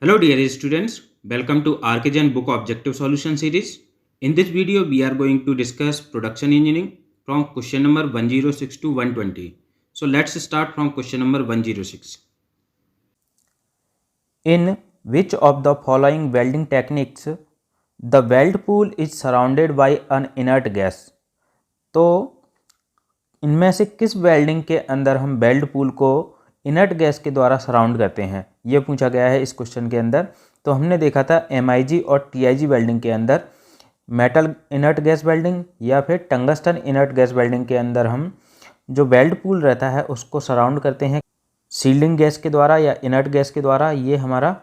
Hello dear students, welcome to Archigen Book Objective Solution Series. In this video we are going to discuss production engineering from question number 106 to 120. So let's start from question number 106. In which of the following welding techniques the weld pool is surrounded by an inert gas? तो इनमें से किस welding के अंदर हम weld pool को inert gas के द्वारा सराउंड करते हैं, ये पूछा गया है इस क्वेश्चन के अंदर। तो हमने देखा था MIG और TIG वेल्डिंग के अंदर मेटल इनर्ट गैस वेल्डिंग या फिर टंगस्टन इनर्ट गैस वेल्डिंग के अंदर हम जो वेल्ड पूल रहता है उसको सराउंड करते हैं सील्डिंग गैस के द्वारा या इनर्ट गैस के द्वारा। ये हमारा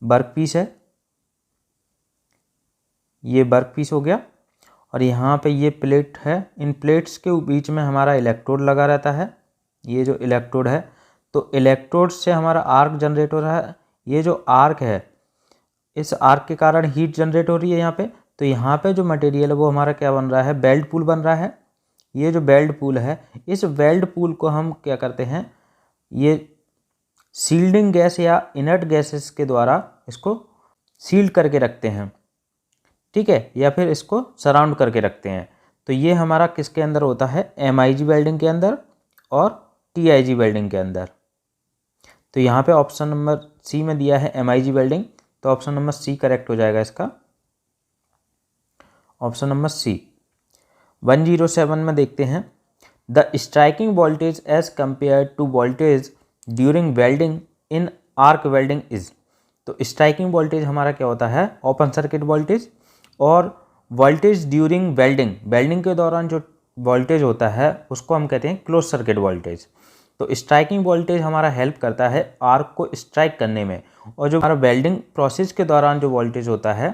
वर्क पीस है, ये वर्क पीस हो गया और यहाँ पे ये प्लेट है। इन प्लेट्स के बीच में हमारा इलेक्ट्रोड लगा रहता है, ये जो इलेक्ट्रोड है, तो इलेक्ट्रोड से हमारा आर्क जनरेट हो रहा है। ये जो आर्क है, इस आर्क के कारण हीट जनरेट हो रही है यहाँ पे। तो यहाँ पे जो मटेरियल है वो हमारा क्या बन रहा है, वेल्ड पूल बन रहा है। ये जो वेल्ड पूल है, इस वेल्ड पूल को हम क्या करते हैं, ये सील्डिंग गैस या इनर्ट गैसेस के द्वारा इसको सील्ड करके रखते हैं, ठीक है, या फिर इसको सराउंड करके रखते हैं। तो ये हमारा किसके अंदर होता है, MIG वेल्डिंग के अंदर और TIG वेल्डिंग के अंदर। तो यहाँ पे ऑप्शन नंबर सी में दिया है MIG वेल्डिंग, तो ऑप्शन नंबर सी करेक्ट हो जाएगा इसका, ऑप्शन नंबर सी। 107 में देखते हैं, the striking voltage as compare to voltage during welding in arc welding is. तो स्ट्राइकिंग वोल्टेज हमारा क्या होता है, ओपन सर्किट वोल्टेज, और वोल्टेज ड्यूरिंग वेल्डिंग, वेल्डिंग के दौरान जो वोल्टेज होता है उसको हम कहते हैं क्लोज सर्किट वोल्टेज। तो स्ट्राइकिंग वोल्टेज हमारा हेल्प करता है आर्क को स्ट्राइक करने में, और जो हमारा वेल्डिंग प्रोसेस के दौरान जो वोल्टेज होता है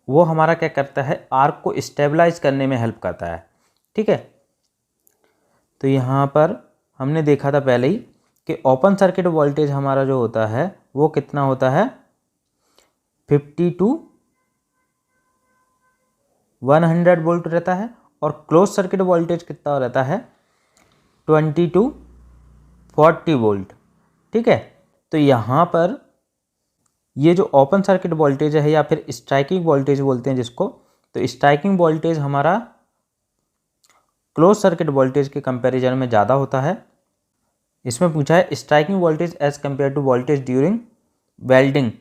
वो हमारा क्या करता है, आर्क को स्टेबलाइज करने में हेल्प करता है, ठीक है। तो यहाँ पर हमने देखा था पहले ही कि ओपन सर्किट वोल्टेज हमारा जो होता है वो कितना होता है, 50 to 100 वोल्ट रहता है, और क्लोज सर्किट वोल्टेज कितना रहता है, 20 to 40 वोल्ट, ठीक है। तो यहाँ पर ये जो ओपन सर्किट वोल्टेज है या फिर स्ट्राइकिंग वोल्टेज बोलते हैं जिसको, तो स्ट्राइकिंग वोल्टेज हमारा क्लोज सर्किट वोल्टेज के कंपैरिजन में ज़्यादा होता है। इसमें पूछा है striking voltage as compare to voltage during welding,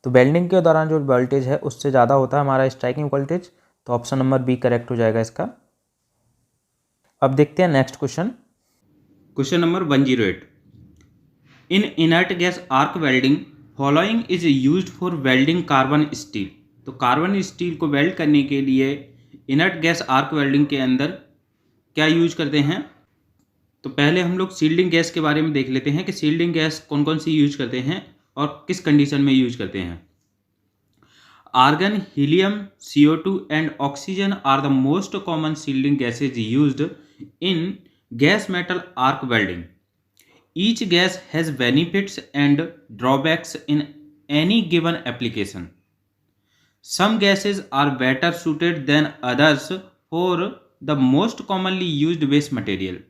तो वेल्डिंग के दौरान जो वोल्टेज है उससे ज़्यादा होता है हमारा स्ट्राइकिंग वोल्टेज। तो ऑप्शन नंबर बी करेक्ट हो जाएगा इसका। अब देखते हैं next question, Question number 108. In inert gas arc welding, following is used for welding carbon steel. तो कार्बन स्टील को वेल्ड करने के लिए इनर्ट गैस आर्क वेल्डिंग के अंदर क्या यूज करते हैं। तो पहले हम लोग सील्डिंग गैस के बारे में देख लेते हैं कि सील्डिंग गैस कौन कौन सी यूज करते हैं और किस कंडीशन में यूज करते हैं। Argon, helium, CO2 and oxygen are the most common shielding gases used in gas metal arc welding. Each gas has benefits and drawbacks in any given application. Some gases are better suited than others for the most commonly used base material.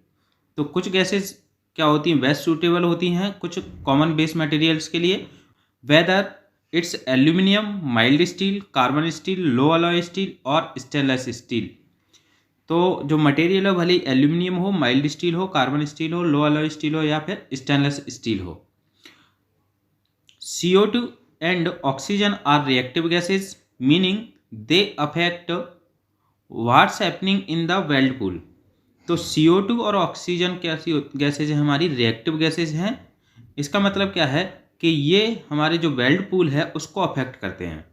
तो कुछ gases क्या होती हैं, best suitable होती हैं कुछ common base materials के लिए, whether it's aluminium, mild steel, carbon steel, low alloy steel और स्टेनलेस स्टील। तो जो मटेरियल है भले एल्यूमिनियम हो, माइल्ड स्टील हो, कार्बन स्टील हो, लो अलॉय स्टील हो या फिर स्टेनलेस स्टील हो। CO2 and oxygen are reactive gases, meaning they affect what's happening in the weld pool. तो CO2 और ऑक्सीजन कैसी गैसेज हैं, हमारी रिएक्टिव गैसेज हैं। इसका मतलब क्या है कि ये हमारे जो वेल्ड पूल है उसको अफेक्ट करते हैं।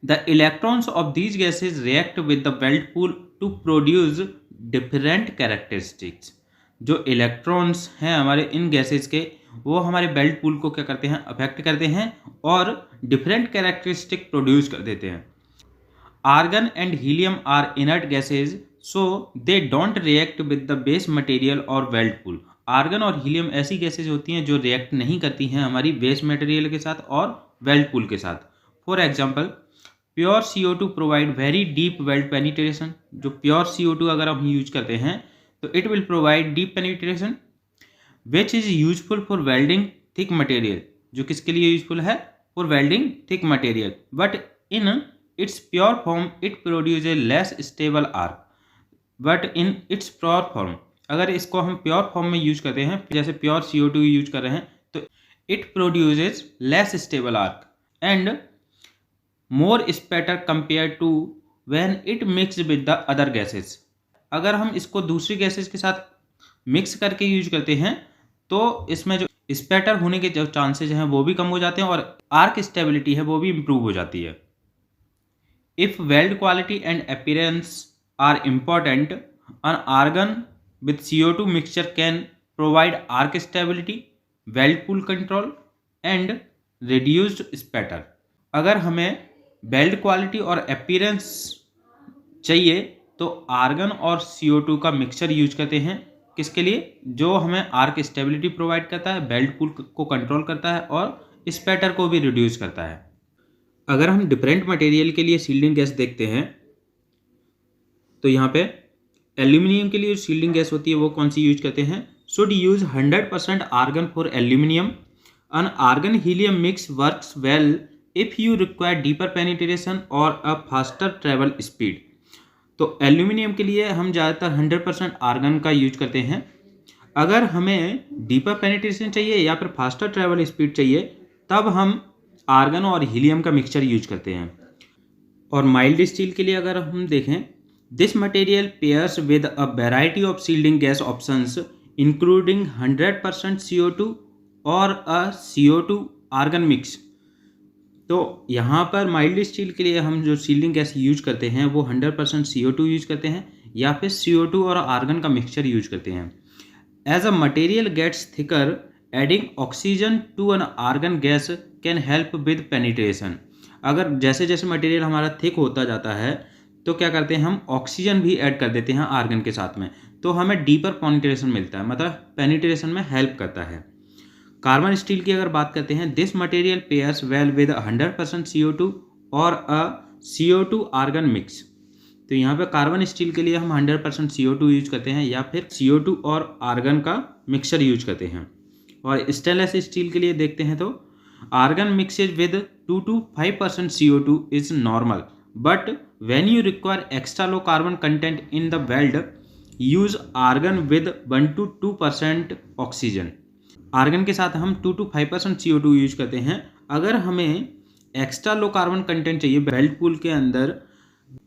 The electrons of these gases react with the weld pool to produce different characteristics. जो इलेक्ट्रॉन्स हैं हमारे इन गैसेज के, वो हमारे वेल्ड पूल को क्या करते हैं, अफेक्ट करते हैं और डिफरेंट कैरेक्टरिस्टिक प्रोड्यूस कर देते हैं। Argon and helium are inert gases, so they don't react with the base material और वेल्ड पूल। आर्गन और हीलियम ऐसी गैसेज होती हैं जो रिएक्ट नहीं करती हैं हमारी बेस मटेरियल के साथ और वेल्ड पूल के साथ। For example, pure CO2 provide very deep weld penetration. जो प्योर CO2 अगर हम यूज करते हैं तो it will provide deep penetration which is useful for welding thick material, जो किसके लिए यूजफुल है? For welding thick material, but in its pure form it produce a less stable arc. But in its pure form, अगर इसको हम pure form में use करते हैं, जैसे प्योर CO2 यूज कर रहे हैं, तो it produces less stable arc and more spatter compare to when it mix with the other gases. अगर हम इसको दूसरी गैसेस के साथ मिक्स करके यूज करते हैं तो इसमें जो स्पैटर होने के जो चांसेज हैं वो भी कम हो जाते हैं और आर्क स्टेबिलिटी है वो भी इम्प्रूव हो जाती है। If weld quality and appearance are important, an argon with CO2 mixture can provide arc stability, weld pull control and reduced spatter। अगर हमें वेल्ड क्वालिटी और अपीयरेंस चाहिए तो आर्गन और CO2 का मिक्सचर यूज करते हैं। किसके लिए? जो हमें आर्क स्टेबिलिटी प्रोवाइड करता है, वेल्ड पुल को कंट्रोल करता है और स्पैटर को भी रिड्यूस करता है। अगर हम डिफरेंट मटेरियल के लिए शील्डिंग गैस देखते हैं तो यहाँ पे एल्यूमिनियम के लिए जो शील्डिंग गैस होती है वो कौन सी यूज करते हैं? Should use 100% argon for aluminium. An argon helium mix works well if you require deeper penetration or a faster travel speed। तो एल्यूमिनियम के लिए हम ज़्यादातर 100% आर्गन का यूज करते हैं। अगर हमें डीपर पेनिट्रेशन चाहिए या फिर फास्टर ट्रैवल स्पीड चाहिए तब हम आर्गन और हीलियम का मिक्सचर यूज करते हैं। और माइल्ड स्टील के लिए अगर हम देखें, this material pairs with a variety of shielding gas options including 100% CO2 और अ CO2 आर्गन मिक्स। तो यहाँ पर माइल्ड स्टील के लिए हम जो शील्डिंग गैस यूज करते हैं वो 100% CO2 यूज करते हैं या फिर CO2 और आर्गन का मिक्सचर यूज करते हैं। As a material gets thicker, adding oxygen to an argon gas can help with penetration. अगर जैसे जैसे मटेरियल हमारा थिक होता जाता है तो क्या करते हैं, हम ऑक्सीजन भी ऐड कर देते हैं आर्गन के साथ में, तो हमें डीपर पेनिट्रेशन मिलता है, मतलब पेनिट्रेशन में हेल्प करता है। कार्बन स्टील की अगर बात करते हैं, this material pairs well with 100% CO2 और अ CO2 आर्गन मिक्स। तो यहाँ पे कार्बन स्टील के लिए हम 100% CO2 यूज करते हैं या फिर CO2 और आर्गन का मिक्सचर यूज करते हैं। और स्टेनलेस स्टील के लिए देखते हैं तो argon mixes with 2 to 5% CO2 is normal, but when you require extra low carbon content in the weld use argon with 1 to 2% oxygen. Argon के साथ हम 2 to 5% CO2 यूज करते हैं। अगर हमें एक्स्ट्रा लो कार्बन कंटेंट चाहिए weld pool के अंदर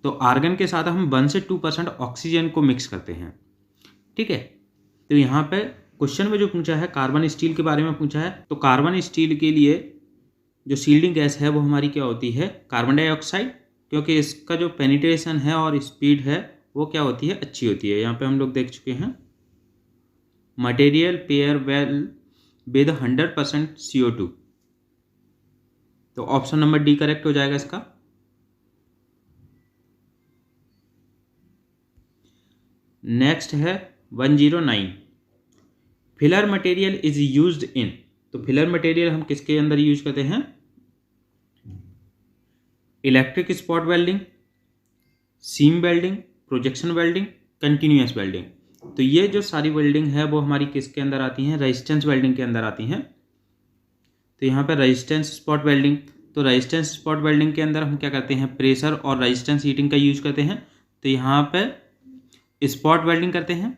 तो आर्गन के साथ हम 1 से 2% ऑक्सीजन को मिक्स करते हैं। ठीक है, तो यहाँ पे क्वेश्चन में जो पूछा है कार्बन स्टील के बारे में पूछा है, तो कार्बन स्टील के लिए जो शील्डिंग गैस है वो हमारी क्या होती है? कार्बन डाइऑक्साइड, क्योंकि इसका जो पेनिट्रेशन है और स्पीड है वो क्या होती है? अच्छी होती है। यहाँ पे हम लोग देख चुके हैं material pair well with 100% CO2, तो ऑप्शन नंबर डी करेक्ट हो जाएगा इसका। नेक्स्ट है 109, filler material is used in. तो फिलर मटेरियल हम किसके अंदर यूज करते हैं? Electric spot welding, seam welding, projection welding, continuous welding. तो ये जो सारी वेल्डिंग है वो हमारी किसके अंदर आती हैं? रेजिस्टेंस वेल्डिंग के अंदर आती हैं। तो यहाँ पर रेजिस्टेंस स्पॉट वेल्डिंग, तो रेजिस्टेंस स्पॉट वेल्डिंग के अंदर हम क्या करते हैं? प्रेशर और रेजिस्टेंस हीटिंग का यूज करते हैं। तो यहाँ पे स्पॉट वेल्डिंग करते हैं।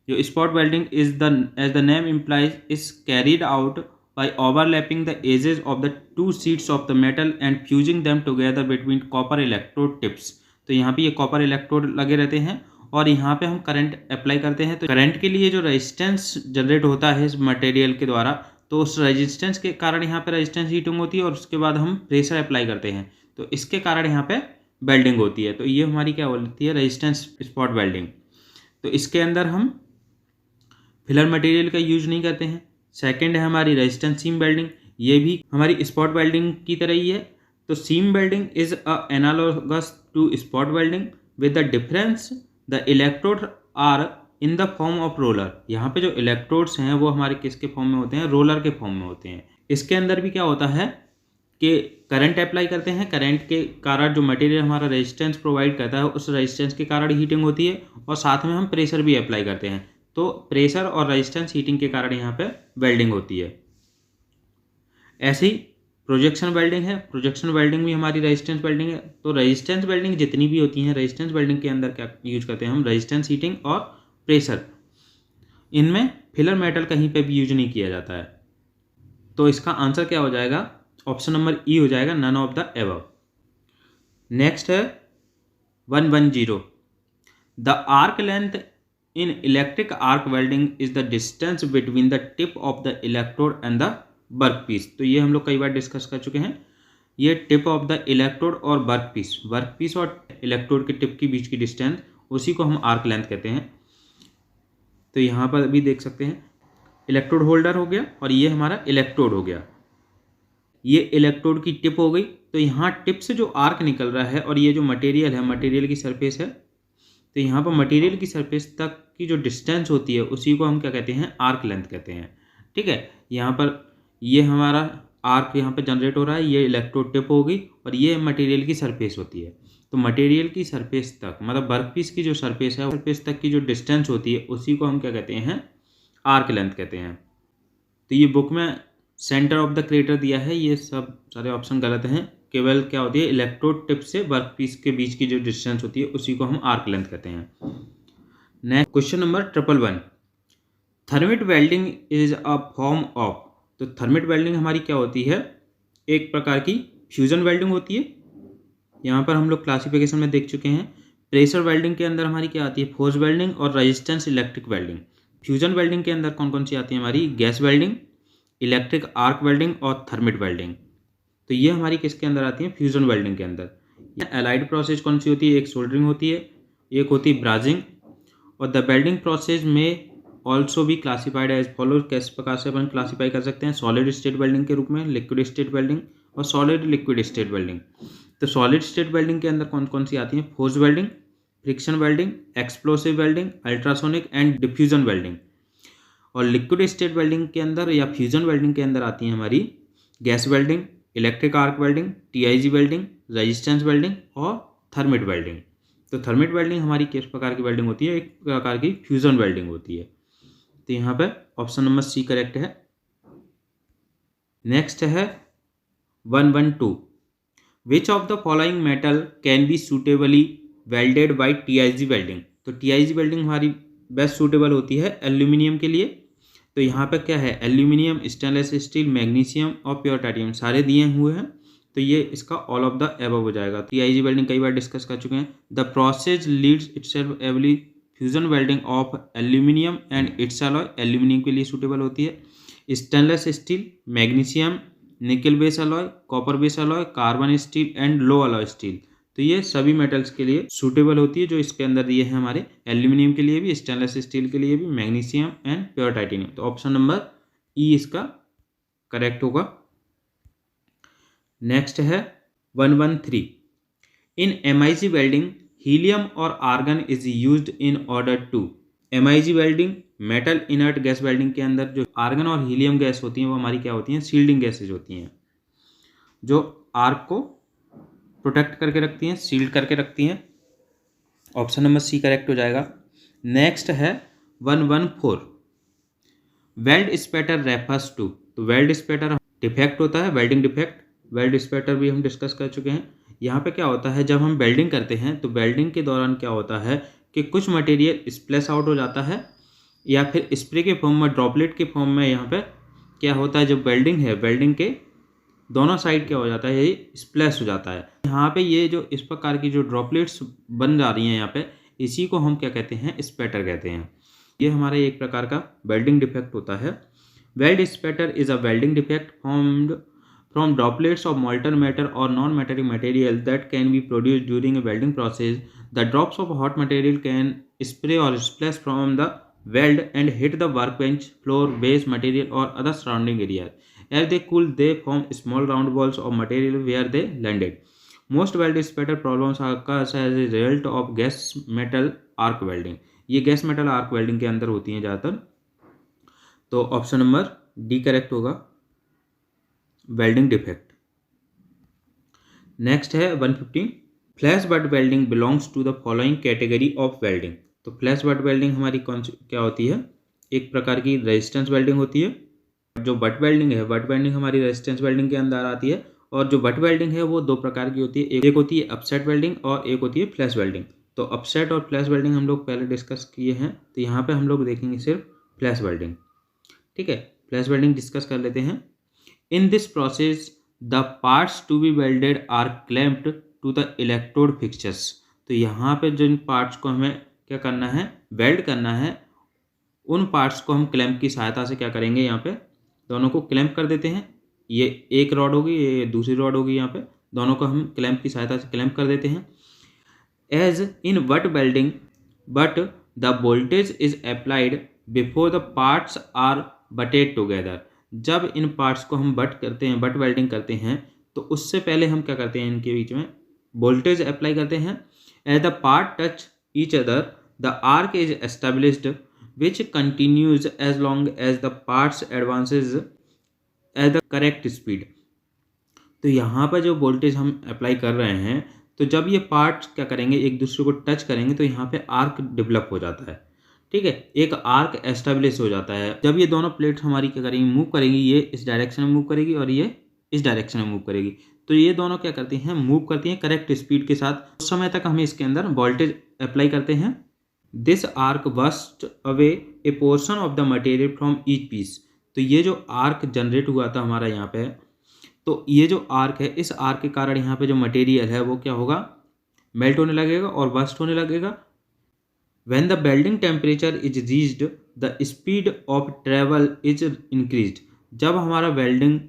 जो spot welding is the as the name implies is carried out by overlapping the edges of the two sheets of the metal and fusing them together between copper electrode tips। तो यहाँ पे ये copper electrode लगे रहते हैं और यहाँ पे हम करंट अप्लाई करते हैं। तो करंट के लिए जो रेजिस्टेंस जनरेट होता है इस मटेरियल के द्वारा, तो उस रेजिस्टेंस के कारण यहाँ पे रेजिस्टेंस हीटिंग होती है और उसके बाद हम प्रेशर अप्लाई करते हैं, तो इसके कारण यहाँ पे वेल्डिंग होती है। तो ये हमारी क्या होती है? Resistance spot welding. तो इसके अंदर हम फिलर मटेरियल का यूज नहीं करते हैं। सेकेंड है हमारी रेजिस्टेंस सीम वेल्डिंग, ये भी हमारी स्पॉट वेल्डिंग की तरह ही है। तो seam welding is a analogous to spot welding with the difference the electrode are in the form of roller. यहाँ पे जो इलेक्ट्रोड्स हैं वो हमारे किसके फॉर्म में होते हैं? रोलर के फॉर्म में होते हैं। इसके अंदर भी क्या होता है कि करंट अप्लाई करते हैं, करंट के कारण जो मटेरियल हमारा रेजिस्टेंस प्रोवाइड करता है उस रेजिस्टेंस के कारण हीटिंग होती है और साथ में हम प्रेशर भी अप्लाई करते हैं। तो प्रेशर और रेजिस्टेंस हीटिंग के कारण यहाँ पे वेल्डिंग होती है। ऐसे ही प्रोजेक्शन वेल्डिंग है, प्रोजेक्शन वेल्डिंग भी हमारी रेजिस्टेंस वेल्डिंग है। तो रेजिस्टेंस वेल्डिंग जितनी भी होती हैं, रेजिस्टेंस वेल्डिंग के अंदर क्या यूज करते हैं हम, रेजिस्टेंस हीटिंग और प्रेशर। इनमें फिलर मेटल कहीं पे भी यूज नहीं किया जाता है। तो इसका आंसर क्या हो जाएगा, ऑप्शन नंबर ई हो जाएगा, none of the above. Next है 110, the arc length in electric arc welding is the distance between the tip of the electrode and the work piece. तो ये हम लोग कई बार डिस्कस कर चुके हैं। ये टिप ऑफ द इलेक्ट्रोड और वर्क पीस और इलेक्ट्रोड के टिप के बीच की डिस्टेंस, उसी को हम आर्क लेंथ कहते हैं। तो यहाँ पर भी देख सकते हैं, इलेक्ट्रोड होल्डर हो गया और ये हमारा इलेक्ट्रोड हो गया, ये इलेक्ट्रोड की टिप हो गई। तो यहाँ टिप से जो आर्क निकल रहा है और ये जो मटेरियल है, मटेरियल की सरफेस है, तो यहाँ पर मटेरियल की सरफेस तक की जो डिस्टेंस होती है उसी को हम क्या कहते हैं, आर्क लेंथ कहते हैं। ठीक है, यहाँ पर ये हमारा आर्क यहाँ पे जनरेट हो रहा है, ये इलेक्ट्रोड टिप हो गई और ये मटेरियल की सरफेस होती है। तो मटेरियल की सरफेस तक, मतलब वर्कपीस की जो सरफेस है, सरफेस तक की जो डिस्टेंस होती है उसी को हम क्या कहते हैं, आर्क लेंथ कहते हैं। तो ये बुक में सेंटर ऑफ द क्रेटर दिया है, ये सब सारे ऑप्शन गलत हैं। केवल क्या होती है, इलेक्ट्रोड टिप से वर्कपीस के बीच की जो डिस्टेंस होती है उसी को हम आर्क लेंथ कहते हैं। Next question number 111, thermit welding is a form of. तो थर्मिट वेल्डिंग हमारी क्या होती है, एक प्रकार की फ्यूजन वेल्डिंग होती है। यहाँ पर हम लोग क्लासिफिकेशन में देख चुके हैं। प्रेशर वेल्डिंग के अंदर हमारी क्या आती है, फोर्स वेल्डिंग और resistance electric welding. Fusion welding के अंदर कौन कौन सी आती है हमारी, gas welding, electric arc welding और थर्मिट वेल्डिंग। तो ये हमारी किसके अंदर आती है, फ्यूजन वेल्डिंग के अंदर। एलाइड प्रोसेस कौन सी होती है, एक सोल्डरिंग होती है, एक होती है ब्राजिंग। और द वेल्डिंग प्रोसेस में ऑल्सो भी क्लासीफाइड एज फॉलो। किस प्रकार से अपन क्लासीफाई कर सकते हैं, सॉलिड स्टेट वेल्डिंग के रूप में, लिक्विड स्टेट वेल्डिंग और सॉलिड लिक्विड स्टेट वेल्डिंग। तो सॉलिड स्टेट वेल्डिंग के अंदर कौन कौन सी आती हैं, force welding, friction welding, explosive welding, ultrasonic and diffusion welding. और लिक्विड स्टेट वेल्डिंग के अंदर या फ्यूजन वेल्डिंग के अंदर आती हैं हमारी gas welding, electric arc welding, TIG welding, resistance welding और थर्मिट वेल्डिंग। तो थर्मिट वेल्डिंग हमारी किस प्रकार की वेल्डिंग होती है, एक प्रकार की फ्यूजन वेल्डिंग होती है। तो यहाँ पे ऑप्शन नंबर सी करेक्ट है। नेक्स्ट है 112, which of the following metal can be suitably welded by TIG welding. तो TIG वेल्डिंग हमारी बेस्ट सूटेबल होती है एल्यूमिनियम के लिए। तो यहाँ पे क्या है, एल्यूमिनियम, स्टेनलेस स्टील, मैग्नीशियम और प्योर टाइटेनियम सारे दिए हुए हैं। तो ये इसका ऑल ऑफ द एबव हो जाएगा। TIG वेल्डिंग कई बार डिस्कस कर चुके हैं। The process leads itself ably fusion welding of aluminium and its alloy, aluminium के लिए सूटेबल होती है। Stainless steel, magnesium, nickel base alloy, copper base alloy, carbon steel and low alloy steel. तो ये सभी मेटल्स के लिए सूटेबल होती है जो इसके अंदर दिए हैं हमारे, एल्यूमिनियम के लिए भी, स्टेनलेस स्टील के लिए भी, मैग्नीशियम एंड प्योर टाइटेनियम। तो ऑप्शन नंबर ई इसका करेक्ट होगा। नेक्स्ट है 113, इन MIG वेल्डिंग हीलियम और argon is used in order to. MIG welding, metal inert gas welding के अंदर जो आर्गन और हीलियम गैस होती हैं वो हमारी क्या होती हैं, शील्डिंग गैसेज होती हैं, जो आर्क को प्रोटेक्ट करके रखती हैं, सील्ड करके रखती हैं। ऑप्शन नंबर सी करेक्ट हो जाएगा। नेक्स्ट है 114, वेल्ड स्पैटर रेफर्स टू। तो वेल्ड स्पैटर डिफेक्ट होता है, वेल्डिंग डिफेक्ट, वेल्ड स्पैटर भी हम डिस्कस कर चुके हैं। यहाँ पे क्या होता है, जब हम वेल्डिंग करते हैं तो वेल्डिंग के दौरान क्या होता है कि कुछ मटेरियल स्प्लैश आउट हो जाता है या फिर स्प्रे के फॉर्म में, ड्रॉपलेट के फॉर्म में। यहाँ पे क्या होता है, जब वेल्डिंग है, वेल्डिंग के दोनों साइड क्या हो जाता है, ये स्प्लैश हो जाता है। यहाँ पे ये जो इस प्रकार की जो ड्रॉपलेट्स बन जा रही हैं यहाँ पे, इसी को हम क्या कहते हैं, स्पैटर कहते हैं। ये हमारा एक प्रकार का वेल्डिंग डिफेक्ट होता है। Weld spatter is a welding defect formed from droplets of molten matter or non-metallic material that can be produced during a welding process. The drops of hot material can spray or splash from the weld and hit the workbench, floor, base material or other surrounding areas. As they cool, they form small round balls of material where they landed. Most weld spatter problems occur as a result of gas metal arc welding. ये gas metal arc welding के अंदर होती हैं ज़्यादातर। तो option number D correct होगा, welding defect. Next है 115, flash butt welding belongs to the following category of welding. तो फ्लैश बट वेल्डिंग हमारी कौन सी क्या होती है, एक प्रकार की रेजिस्टेंस वेल्डिंग होती है। जो बट वेल्डिंग है, बट वेल्डिंग हमारी रेजिस्टेंस वेल्डिंग के अंदर आती है। और जो बट वेल्डिंग है वो दो प्रकार की होती है, एक होती है अपसेट वेल्डिंग और एक होती है फ्लैश वेल्डिंग। तो अपसेट और फ्लैश वेल्डिंग हम लोग पहले डिस्कस किए हैं, तो यहाँ पे हम लोग देखेंगे सिर्फ फ्लैश वेल्डिंग। ठीक है, फ्लैश वेल्डिंग डिस्कस कर लेते हैं। In this process the parts to be welded are clamped to the electrode fixtures. तो यहाँ पे जिन पार्ट्स को हमें क्या करना है, वेल्ड करना है, उन पार्ट्स को हम क्लैंप की सहायता से क्या करेंगे, यहाँ पे दोनों को क्लैंप कर देते हैं। ये एक रॉड होगी, ये दूसरी रॉड होगी, यहाँ पे दोनों को हम क्लैंप की सहायता से क्लैंप कर देते हैं। As in butt welding but the voltage is applied before the parts are butted together. जब इन पार्ट्स को हम बट करते हैं, बट वेल्डिंग करते हैं, तो उससे पहले हम क्या करते हैं, इनके बीच में वोल्टेज अप्लाई करते हैं। As the part touch each other the arc is established which continues as long as the parts advances at the correct speed। तो यहाँ पर जो वोल्टेज हम अप्लाई कर रहे हैं, तो जब ये पार्ट्स क्या करेंगे, एक दूसरे को टच करेंगे, तो यहाँ पे आर्क डेवलप हो जाता है। ठीक है, एक आर्क एस्टेब्लिश हो जाता है। जब ये दोनों प्लेट्स हमारी क्या करेंगी, मूव करेंगी, ये इस डायरेक्शन में मूव करेगी और ये इस डायरेक्शन में मूव करेगी, तो ये दोनों क्या करती हैं, मूव करती हैं करेक्ट स्पीड के साथ। उस समय तक हम इसके अंदर वोल्टेज अप्लाई करते हैं। This arc burst away a portion of the material from each piece. तो ये जो आर्क जनरेट हुआ था हमारा यहाँ पे, तो ये जो आर्क है, इस आर्क के कारण यहाँ पे जो मटेरियल है वो क्या होगा, मेल्ट होने लगेगा और वस्ट होने लगेगा। When the welding temperature is reached the speed of travel is increased. जब हमारा वेल्डिंग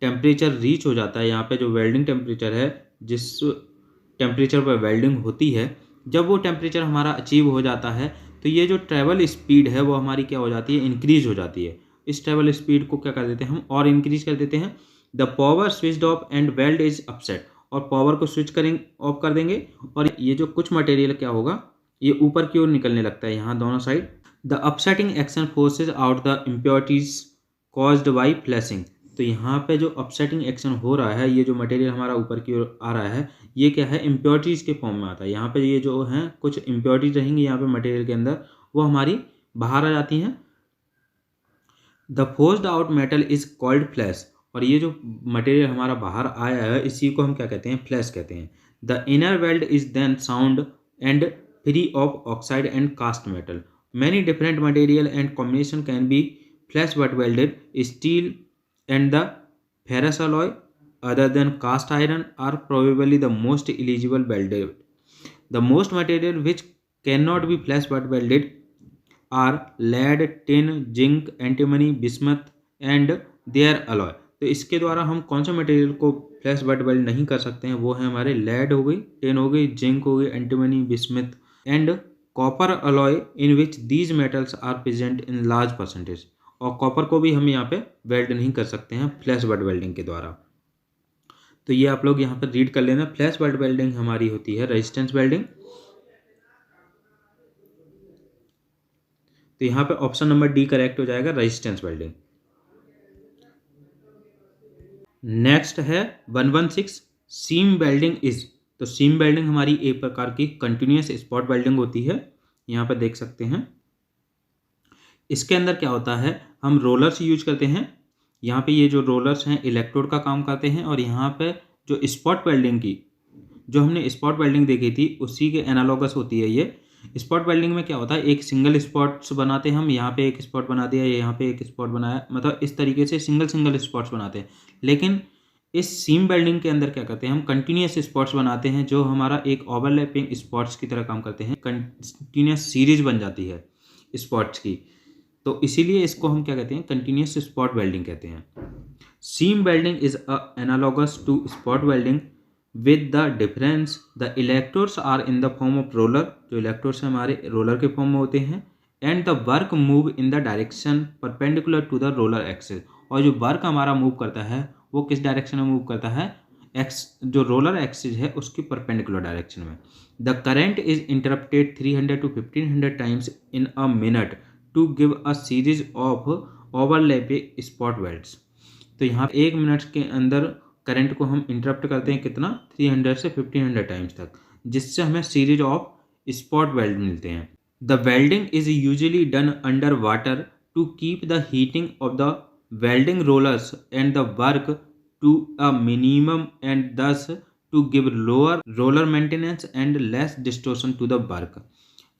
टेम्परेचर रीच हो जाता है, यहाँ पे जो वेल्डिंग टेम्परेचर है, जिस टेम्परेचर पर वेल्डिंग होती है, जब वो टेम्परेचर हमारा अचीव हो जाता है, तो ये जो ट्रैवल स्पीड है वो हमारी क्या हो जाती है, इंक्रीज हो जाती है। इस ट्रैवल स्पीड को क्या कर देते हैं हम, और इंक्रीज कर देते हैं। The power switched off and weld is upset. और पावर को स्विच करेंगे, ऑफ कर देंगे, और ये जो कुछ मटेरियल क्या होगा, ये ऊपर की ओर निकलने लगता है, यहाँ दोनों side. The upsetting action forces out the impurities caused by flashing. तो यहाँ पे जो अपसेटिंग एक्शन हो रहा है, ये जो मटेरियल हमारा ऊपर की ओर आ रहा है, ये क्या है, इम्प्योरिटीज़ के फॉर्म में आता है। यहाँ पे ये जो हैं कुछ इम्प्योरिटीज रहेंगी यहाँ पे मटेरियल के अंदर, वो हमारी बाहर आ जाती हैं। The forced out metal is called flash. और ये जो मटेरियल हमारा बाहर आया है, इसी को हम क्या कहते हैं, फ्लैश कहते हैं। The inner weld is then sound and free of oxide and cast metal. Many different material and combination can be flash butt welded. Steel and the ferrous alloy other than cast iron are probably the most eligible welded. The most material which cannot be flash but welded are lead, tin, zinc, antimony, bismuth and their alloy। तो इसके द्वारा हम कौन से material को flash butt weld नहीं कर सकते हैं, वो है हमारे लेड हो गई, टिन हो गई, जिंक हो गई, antimony, bismuth and copper alloy in which these metals are present in large percentage. और कॉपर को भी हम यहाँ पे वेल्ड नहीं कर सकते हैं फ्लैश बट वेल्डिंग के द्वारा। तो ये आप लोग यहाँ पर रीड कर लेना। फ्लैश बट वेल्डिंग हमारी होती है रेजिस्टेंस वेल्डिंग। तो यहाँ पे ऑप्शन नंबर डी करेक्ट हो जाएगा, रेजिस्टेंस वेल्डिंग। नेक्स्ट है 116 सीम वेल्डिंग इज। तो सीम वेल्डिंग हमारी एक प्रकार की कंटिन्यूस स्पॉट वेल्डिंग होती है, यहाँ पे देख सकते हैं। इसके अंदर क्या होता है, हम रोलर्स यूज करते हैं। यहाँ पे ये जो रोलर्स हैं इलेक्ट्रोड का काम करते हैं, और यहाँ पे जो स्पॉट वेल्डिंग की, जो हमने स्पॉट वेल्डिंग देखी थी, उसी के एनालॉगस होती है ये। स्पॉट वेल्डिंग में क्या होता है, एक सिंगल स्पॉट्स बनाते हैं हम, यहाँ पे एक स्पॉट बना दिया, यहाँ पे एक स्पॉट बनाया, मतलब इस तरीके से सिंगल स्पॉट्स बनाते हैं। लेकिन इस सीम वेल्डिंग के अंदर क्या करते हैं, हम कंटिन्यूस स्पॉट्स बनाते हैं, जो हमारा एक ओवरलैपिंग स्पॉट्स की तरह काम करते हैं। कंटिन्यूस सीरीज बन जाती है स्पॉट्स की, तो इसीलिए इसको हम क्या कहते हैं, कंटिन्यूस स्पॉट वेल्डिंग कहते हैं। Seam welding is analogous to spot welding with the difference the electrodes are in the form of roller. जो इलेक्ट्रोड्स हमारे रोलर के फॉर्म में होते हैं, and the work move in the direction perpendicular to the roller axis. और जो work हमारा move करता है वो किस डायरेक्शन में मूव करता है, जो रोलर एक्सिस है उसकी परपेंडिकुलर डायरेक्शन में। The current is interrupted 300 to 1500 times in a minute to give a series of overlapping spot welds. तो यहाँ 1 मिनट के अंदर करंट को हम इंटरप्ट करते हैं कितना, 300 से 1500 टाइम्स तक, जिससे हमें सीरीज ऑफ स्पॉट वेल्ड मिलते हैं। The welding is usually done under water to keep the heating of the welding rollers and the work to a minimum and thus to give lower roller maintenance and less distortion to the work.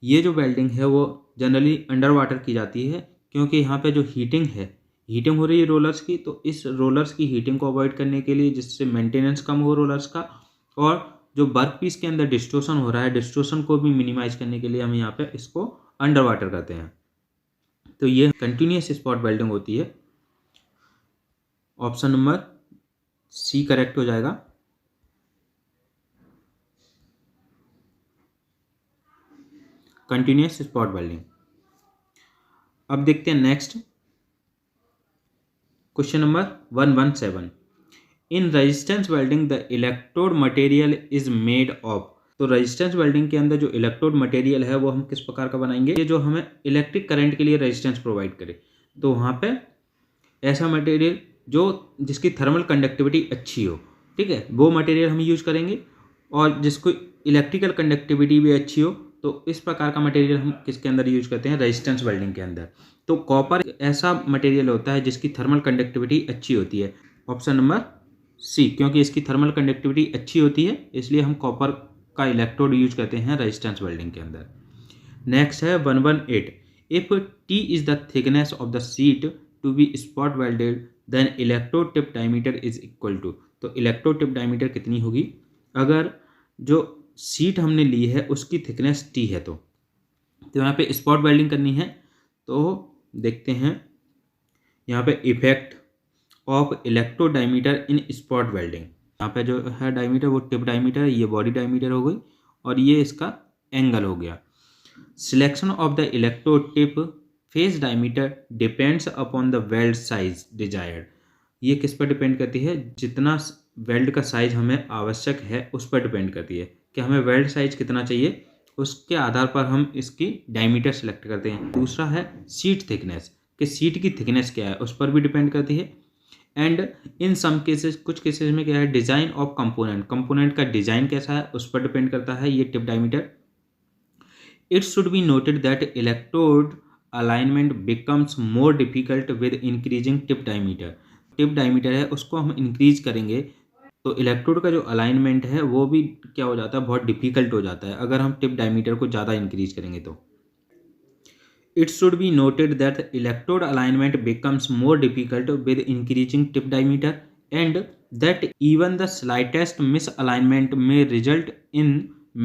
ये जो welding है वो generally under water की जाती है, क्योंकि यहाँ पे जो हीटिंग हो रही है रोलर्स की, तो इस रोलर्स की हीटिंग को अवॉइड करने के लिए, जिससे मेंटेनेंस कम हो रोलर्स का, और जो वर्क पीस के अंदर डिस्टोर्शन हो रहा है, डिस्टोर्शन को भी मिनिमाइज करने के लिए हम यहाँ पे इसको अंडर वाटर करते हैं। तो ये कंटिन्यूस स्पॉट वेल्डिंग होती है। ऑप्शन नंबर सी करेक्ट हो जाएगा। Continuous spot welding. अब देखते हैं next question number 117। In resistance welding the electrode material is made of. तो रेजिस्टेंस वेल्डिंग के अंदर जो इलेक्ट्रोड मटेरियल है वो हम किस प्रकार का बनाएंगे, ये जो हमें इलेक्ट्रिक करंट के लिए रेजिस्टेंस प्रोवाइड करे। तो वहाँ पे ऐसा मटेरियल जो जिसकी थर्मल कंडक्टिविटी अच्छी हो, ठीक है, वो मटेरियल हम यूज करेंगे, और जिसको इलेक्ट्रिकल कंडक्टिविटी भी अच्छी हो, तो इस प्रकार का मटेरियल हम किसके अंदर यूज करते हैं, रेजिस्टेंस वेल्डिंग के अंदर। तो कॉपर ऐसा मटेरियल होता है जिसकी थर्मल कंडक्टिविटी अच्छी होती है। ऑप्शन नंबर सी, क्योंकि इसकी थर्मल कंडक्टिविटी अच्छी होती है इसलिए हम कॉपर का इलेक्ट्रोड यूज करते हैं रेजिस्टेंस वेल्डिंग के अंदर। नेक्स्ट है 118। If T is the thickness of the sheet to be spot welded then electrode tip diameter is equal to. तो इलेक्ट्रोड टिप डायमीटर कितनी होगी, अगर जो शीट हमने ली है उसकी थिकनेस टी है। तो यहाँ पे स्पॉट वेल्डिंग करनी है, तो देखते हैं यहाँ पे effect of electrode diameter in spot welding. यहाँ पे जो है डायमीटर वो टिप डायमीटर है, ये बॉडी डायमीटर हो गई, और ये इसका एंगल हो गया। Selection of the electrode tip face diameter depends upon the weld size desired. ये किस पर डिपेंड करती है, जितना वेल्ड का साइज हमें आवश्यक है उस पर डिपेंड करती है कि हमें वेल्ड साइज कितना चाहिए, उसके आधार पर हम इसकी डायमीटर सेलेक्ट करते हैं। दूसरा है शीट थिकनेस, कि शीट की थिकनेस क्या है उस पर भी डिपेंड करती है। एंड इन सम केसेस, कुछ केसेस में क्या है, डिजाइन ऑफ कंपोनेंट का डिजाइन कैसा है उस पर डिपेंड करता है ये tip diameter. It should be noted that electrode alignment becomes more difficult with increasing tip diameter. Tip diameter है उसको हम इंक्रीज करेंगे तो इलेक्ट्रोड का जो अलाइनमेंट है वो भी क्या हो जाता है, बहुत डिफिकल्ट हो जाता है अगर हम टिप डायमीटर को ज़्यादा इंक्रीज करेंगे तो। It should be noted that electrode alignment becomes more difficult with increasing tip diameter, and that even the slightest misalignment may result in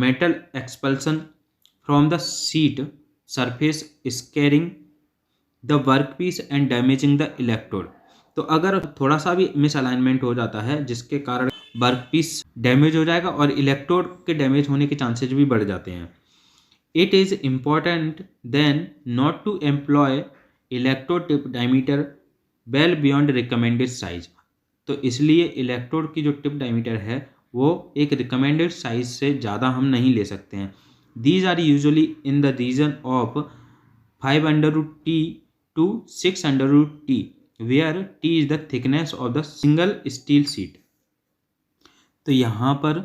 metal expulsion from the sheet surface, scarring the workpiece and damaging the electrode. तो अगर थोड़ा सा भी misalignment हो जाता है जिसके कारण वर्कपीस डैमेज हो जाएगा और इलेक्ट्रोड के डैमेज होने के चांसेस भी बढ़ जाते हैं। It is important then not to employ electrode tip diameter well beyond recommended size। तो इसलिए इलेक्ट्रोड की जो टिप डायमीटर है वो एक रिकमेंडेड साइज से ज़्यादा हम नहीं ले सकते हैं। These are usually in the region of 5√T to 6√T, where T is the thickness of the single steel sheet। तो यहाँ पर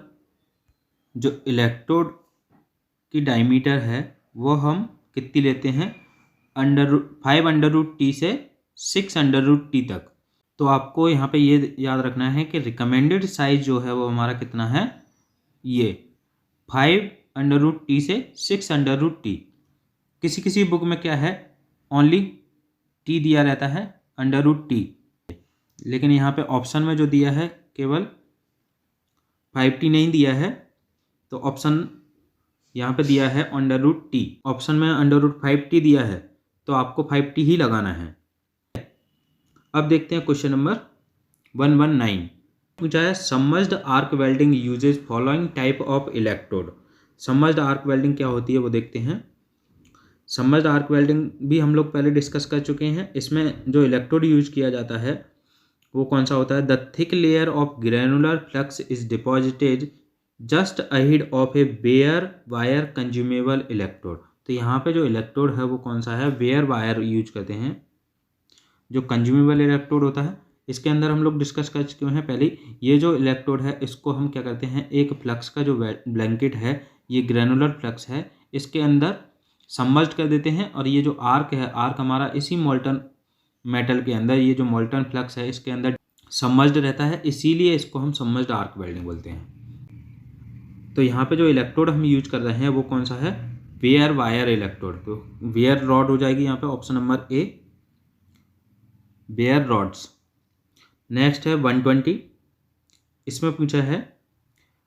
जो इलेक्ट्रोड की डायमीटर है वो हम कितनी लेते हैं, 5√T से 6√T तक। तो आपको यहाँ पे ये याद रखना है कि रिकमेंडेड साइज जो है वो हमारा कितना है, ये 5√T से 6√T। किसी किसी बुक में क्या है, ओनली T दिया रहता है √T, लेकिन यहाँ पे ऑप्शन में जो दिया है केवल 5T नहीं दिया है, तो ऑप्शन यहाँ पे दिया है √T। ऑप्शन में √5T दिया है तो आपको 5T ही लगाना है। अब देखते हैं क्वेश्चन नंबर 119। पूछा है submerged arc welding uses following type of electrode. Submerged arc welding क्या होती है वो देखते हैं। सबमर्ज्ड आर्क वेल्डिंग भी हम लोग पहले डिस्कस कर चुके हैं। इसमें जो इलेक्ट्रोड यूज किया जाता है वो कौन सा होता है, the thick layer of granular flux is deposited just ahead of a bare wire consumable electrode. तो यहाँ पे जो इलेक्ट्रोड है वो कौन सा है, बेयर वायर यूज करते हैं जो कंज्यूमेबल इलेक्ट्रोड होता है। इसके अंदर हम लोग डिस्कस कर चुके हैं पहले। ये जो इलेक्ट्रोड है इसको हम क्या करते हैं, एक फ्लक्स का जो ब्लैंकेट है, ये ग्रेनुलर फ्लक्स है, इसके अंदर सबमर्ज्ड कर देते हैं और ये जो आर्क है, आर्क हमारा इसी मोल्टन मेटल के अंदर, ये जो मोल्टन फ्लक्स है इसके अंदर सबमर्ज्ड रहता है, इसीलिए इसको हम सबमर्ज्ड आर्क वेल्डिंग बोलते हैं। तो यहाँ पे जो इलेक्ट्रोड हम यूज कर रहे हैं वो कौन सा है, वेयर वायर इलेक्ट्रोड। तो वेयर रॉड हो जाएगी यहाँ पे option number A, bare rods. Next है 120, इसमें पूछा है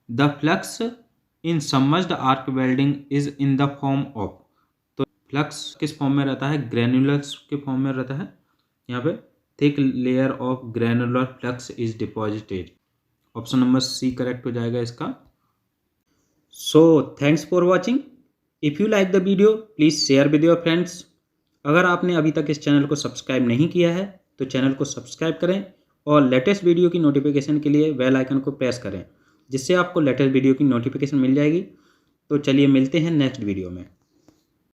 the flux in submerged arc welding is in the form of. तो फ्लक्स किस फॉर्म में रहता है, ग्रेनुलर्स के फॉर्म में रहता है। यहाँ पे thick layer of granular flux is deposited, option number C correct हो जाएगा इसका। So thanks for watching. If you like the video please share with your friends. अगर आपने अभी तक इस चैनल को सब्सक्राइब नहीं किया है तो चैनल को सब्सक्राइब करें और लेटेस्ट वीडियो की नोटिफिकेशन के लिए बेल आइकन को प्रेस करें, जिससे आपको लेटेस्ट वीडियो की नोटिफिकेशन मिल जाएगी। तो चलिए मिलते हैं नेक्स्ट वीडियो में।